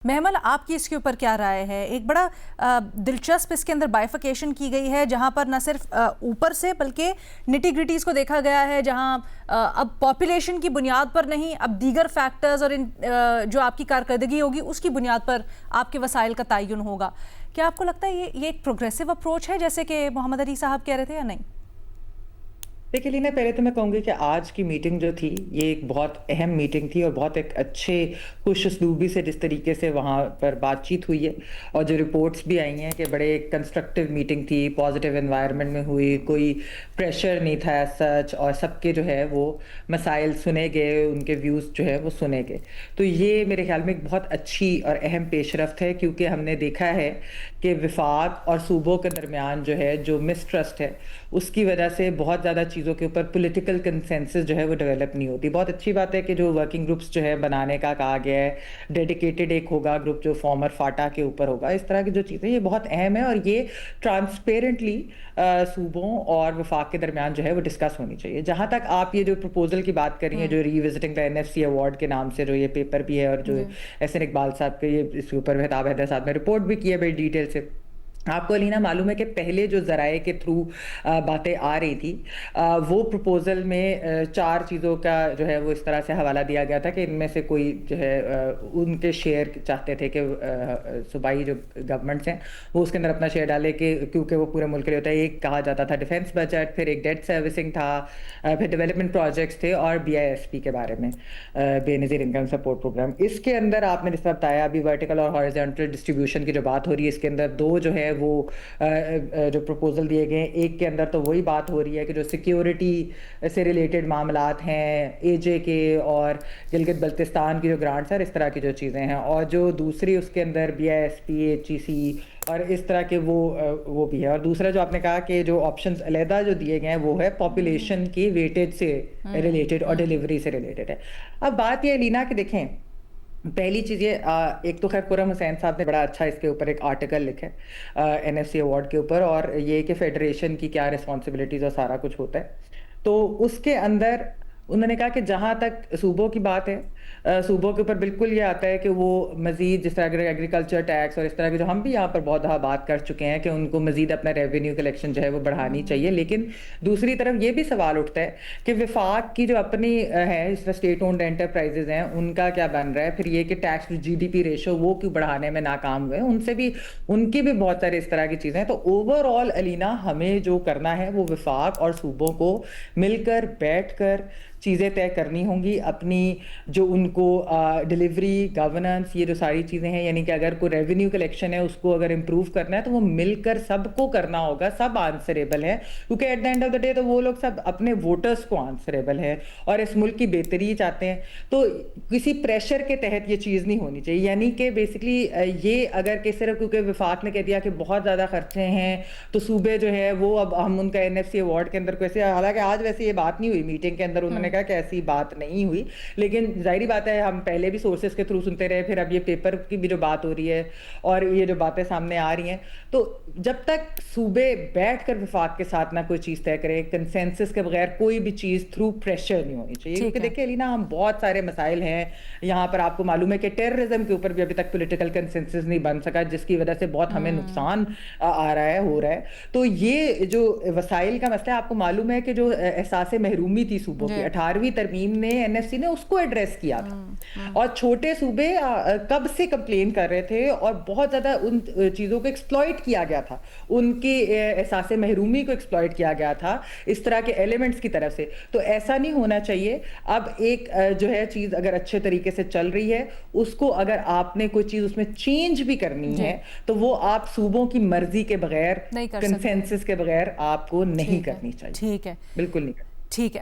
महमल, आपकी इसके ऊपर क्या राय है? एक बड़ा दिलचस्प इसके अंदर बाइफिकेशन की गई है, जहां पर न सिर्फ ऊपर से बल्कि निटी ग्रिटीज को देखा गया है, जहां अब पॉपुलेशन की बुनियाद पर नहीं, अब दीगर फैक्टर्स और जो आपकी कारकर्दगी होगी उसकी बुनियाद पर आपके वसाइल का तयन होगा। क्या आपको लगता है ये एक प्रोग्रेसिव अप्रोच है, जैसे कि मोहम्मद अली साहब कह रहे थे, या नहीं? देखिए लीना, पहले तो मैं कहूँगी कि आज की मीटिंग जो थी ये एक बहुत अहम मीटिंग थी और बहुत एक अच्छे खुश उसलूबी से जिस तरीके से वहाँ पर बातचीत हुई है और जो रिपोर्ट्स भी आई हैं कि बड़े कंस्ट्रक्टिव मीटिंग थी, पॉजिटिव एनवायरनमेंट में हुई, कोई प्रेशर नहीं था सच, और सबके जो है वो मसाइल सुने गए, उनके व्यूज़ जो है वो सुने गए। तो ये मेरे ख्याल में एक बहुत अच्छी और अहम पेशरफ्त है, क्योंकि हमने देखा है कि विफाक और सूबों के दरमियान जो है जो मिसट्रस्ट है उसकी वजह से बहुत ज़्यादा चीज़ों के ऊपर पॉलिटिकल कंसेंसस जो है वो डेवलप नहीं होती। बहुत अच्छी बात है कि जो वर्किंग ग्रुप्स जो है बनाने का कहा गया है, डेडिकेटेड एक होगा ग्रुप जो फॉर्मर फाटा के ऊपर होगा। इस तरह की जो चीज़ें ये बहुत अहम है और ये ट्रांसपेरेंटली सूबों और वफाक के दरमियान जो है वो डिस्कस होनी चाहिए। जहाँ तक आप ये जो प्रपोजल की बात कर रही हैं, जो रीविजिटिंग द NFC अवार्ड के नाम से जो ये पेपर भी है और जो एहसन इकबाल साहब के ये इसके ऊपर मेहताब हैदर साहब ने रिपोर्ट भी की है बड़ी डिटेल से। आपको अलीना मालूम है कि पहले जो ज़राए के थ्रू बातें आ रही थी, वो प्रपोज़ल में 4 चीज़ों का जो है वो इस तरह से हवाला दिया गया था कि इनमें से कोई जो है उनके शेयर चाहते थे कि सूबाई जो गवर्नमेंट्स हैं वो उसके अंदर अपना शेयर डाले, कि क्योंकि वो पूरे मुल्क के लिए होता है। एक कहा जाता था डिफेंस बजट, फिर एक डेट सर्विसिंग था, फिर डेवलपमेंट प्रोजेक्ट्स थे और BISP के बारे में, बेनज़ीर इनकम सपोर्ट प्रोग्राम। इसके अंदर आपने जिस तरह बताया अभी वर्टिकल और हॉरिजॉन्टल डिस्ट्रीब्यूशन की जो बात हो रही है, इसके अंदर 2 जो है वो जो प्रपोजल दिए गए हैं, एक के अंदर तो वही बात हो रही है कि जो सिक्योरिटी से रिलेटेड मामलात हैं, AJ के और गिलगित बल्तिस्तान की जो ग्रांट्स हैं, इस तरह की जो चीज़ें हैं, और जो दूसरी उसके अंदर BISP, HEC और इस तरह के वो भी है। और दूसरा जो आपने कहा कि जो ऑप्शंस अलहदा जो दिए गए हैं वो है पॉपुलेशन की वेटेज से रिलेटेड और डिलीवरी से रिलेटेड है। अब बात ये लीना कि देखें, पहली चीज़ ये, एक तो खैर खुर्रम हुसैन साहब ने बड़ा अच्छा इसके ऊपर एक आर्टिकल लिखा है NFC अवार्ड के ऊपर, और ये कि फेडरेशन की क्या रिस्पॉन्सिबिलिटीज़ और सारा कुछ होता है। तो उसके अंदर उन्होंने कहा कि जहाँ तक सूबों की बात है, सूबों के ऊपर बिल्कुल ये आता है कि वो मज़ीद जिस तरह एग्रीकल्चर टैक्स और इस तरह की जो हम भी यहाँ पर बहुत दफ़ा बात कर चुके हैं कि उनको मज़ीद अपना रेवेन्यू कलेक्शन जो है वो बढ़ानी चाहिए। लेकिन दूसरी तरफ ये भी सवाल उठता है कि विफाक की जो अपनी है, जिस तरह स्टेट ओन्ड एंटरप्राइजेज हैं, उनका क्या बन रहा है। फिर ये कि टैक्स टू GDP रेशो वो क्यों बढ़ाने में नाकाम हुए, उनकी भी बहुत सारी इस तरह की चीज़ें हैं। तो ओवरऑल अलीना, हमें जो करना है वो विफाक और सूबों को मिलकर बैठ कर चीज़ें तय करनी होंगी, अपनी जो उनको डिलीवरी, गवर्नेंस, ये जो सारी चीज़ें हैं, यानी कि अगर कोई रेवेन्यू कलेक्शन है उसको अगर इम्प्रूव करना है तो वो मिलकर सबको करना होगा। सब आंसरेबल है, क्योंकि at the end of the day तो वो लोग सब अपने वोटर्स को आंसरेबल है और इस मुल्क की बेहतरी चाहते हैं। तो किसी प्रेशर के तहत ये चीज़ नहीं होनी चाहिए, यानी कि बेसिकली ये अगर कि सिर्फ क्योंकि विफाक ने कह दिया कि बहुत ज़्यादा खर्चे हैं तो सूबे जो है वो अब हम उनका NFC अवार्ड के अंदर कैसे, हालांकि आज वैसे ये बात नहीं हुई मीटिंग के अंदर, उन्होंने कहा कि ऐसी बात नहीं हुई, लेकिन जाहिर बात है हम पहले भी सोर्सेस के थ्रू सुनते रहे, फिर अब ये पेपर की भी जो बात हो रही है और ये जो बातें सामने आ रही हैं, तो जब तक सूबे बैठकर विफाक के साथ ना कोई चीज़ तय करें, कंसेंसस के बगैर कोई भी चीज़ थ्रू प्रेशर नहीं होनी चाहिए। क्योंकि देखिए अलीना, हम बहुत सारे मसाइल हैं यहाँ पर, आपको मालूम है कि टेररिज्म के ऊपर भी अभी तक पॉलिटिकल कंसेंसस नहीं बन सका, जिसकी वजह से बहुत हमें नुकसान आ रहा है, हो रहा है। तो ये जो वसाइल का मसला है, आपको मालूम है कि जो एहसास महरूमी थी सूबों की, 18वीं तरमीम ने NFC ने उसको एड्रेस किया था, और छोटे सूबे कब से कंप्लेन कर रहे थे और बहुत ज़्यादा उन चीज़ों को एक्सप्लॉइट किया गया था, उनकी एहसास महरूमी को एक्सप्लॉइट किया गया था इस तरह के एलिमेंट्स की तरफ से। तो ऐसा नहीं होना चाहिए। अब एक जो है चीज़ अगर अच्छे तरीके से चल रही है, उसको अगर आपने कोई चीज़ उसमें चेंज भी करनी है तो वो आप सूबों की मर्जी के बगैर, कंसेंसस के बगैर आपको नहीं करनी चाहिए। ठीक है, बिल्कुल नहीं। ठीक है।